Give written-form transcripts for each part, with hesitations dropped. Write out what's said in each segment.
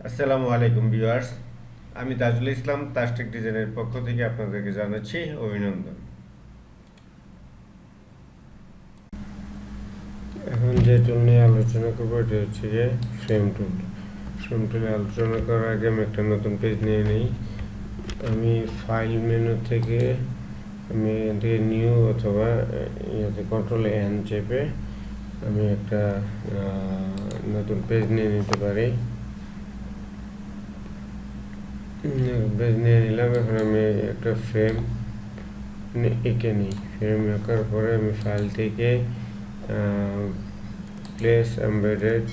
আসসালামু আলাইকুম ভিউয়ার্স, আমি তাজুল ইসলাম তাজটেক ডিজাইনের পক্ষ থেকে আপনাদেরকে জানাচ্ছি অভিনন্দন। এখন যে টুল নিয়ে আলোচনা করবো এটা হচ্ছে যে ফ্রেম টুল। ফ্রেম টুলে আলোচনা করার আগে আমি একটা নতুন পেজ নিয়ে নিই। আমি ফাইল মেনু থেকে আমি নিউ অথবা ইয়াতে কন্ট্রোল এন চেপে আমি একটা নতুন পেজ নিয়ে নিতে পারি। পেজ নিয়ে নিলাম। এখন আমি একটা ফ্রেম এঁকে নিই। ফ্রেম আঁকার পরে আমি ফাইল থেকে প্লেস এমবেডেড,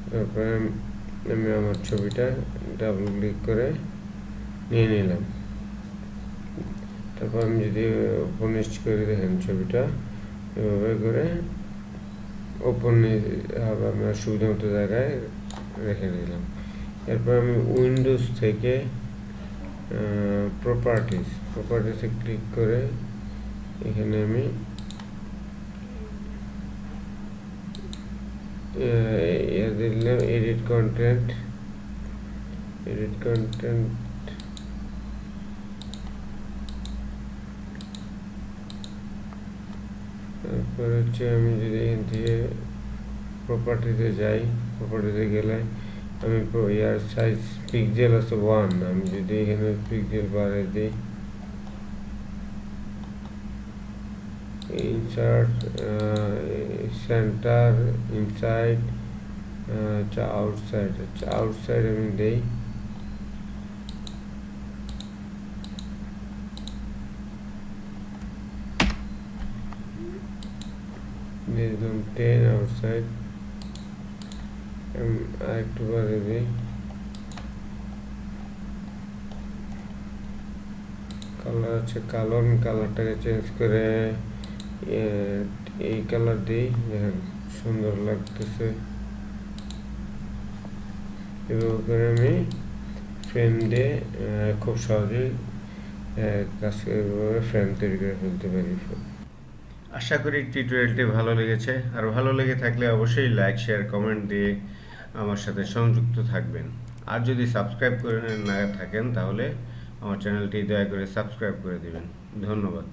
তারপরে আমি আমার ছবিটা ডাবল ক্লিক করে নিয়ে নিলাম। তারপর আমি যদি ওপেন করে দেখেন ছবিটা এভাবে করে ওপেন হবে, আমার সুবিধা মতো জায়গায় রেখে নিলাম। এরপর আমি উইন্ডোজ থেকে প্রপার্টিসে ক্লিক করে এখানে আমি দিলাম এডিট কন্টেন্ট। তারপর হচ্ছে আমি যদি এখান থেকে প্রপার্টিতে যাই, প্রপার্টিতে গেলে আমি ইয়ার সাইজ পিক্সেল আছে 1, আমি যদি এখানে পিক্সেল বাড়িয়ে দিই, ইনসার্ট, সেন্টার, ইনসাইড, আউটসাইড আমি দেই। দিলাম 10 আউটসাইড, আরেকটু বাড়িয়ে দিই। কালার আছে কালো, আমি কালারটাকে চেঞ্জ করে এই কালার দিই, দেখেন সুন্দর লাগতেছে। এভাবে করে আমি ফ্রেম দিয়ে খুব সহজেই কাজ করে ফ্রেম তৈরি করে ফেলতে পারি। আশা করি টিউটোরিয়ালটি ভালো লেগেছে। আর ভালো লেগে থাকলে অবশ্যই লাইক, শেয়ার, কমেন্ট দিয়ে আমার সাথে সংযুক্ত থাকবেন। আর যদি সাবস্ক্রাইব করে না থাকেন তাহলে আমার চ্যানেলটি দয়া করে সাবস্ক্রাইব করে দেবেন। ধন্যবাদ।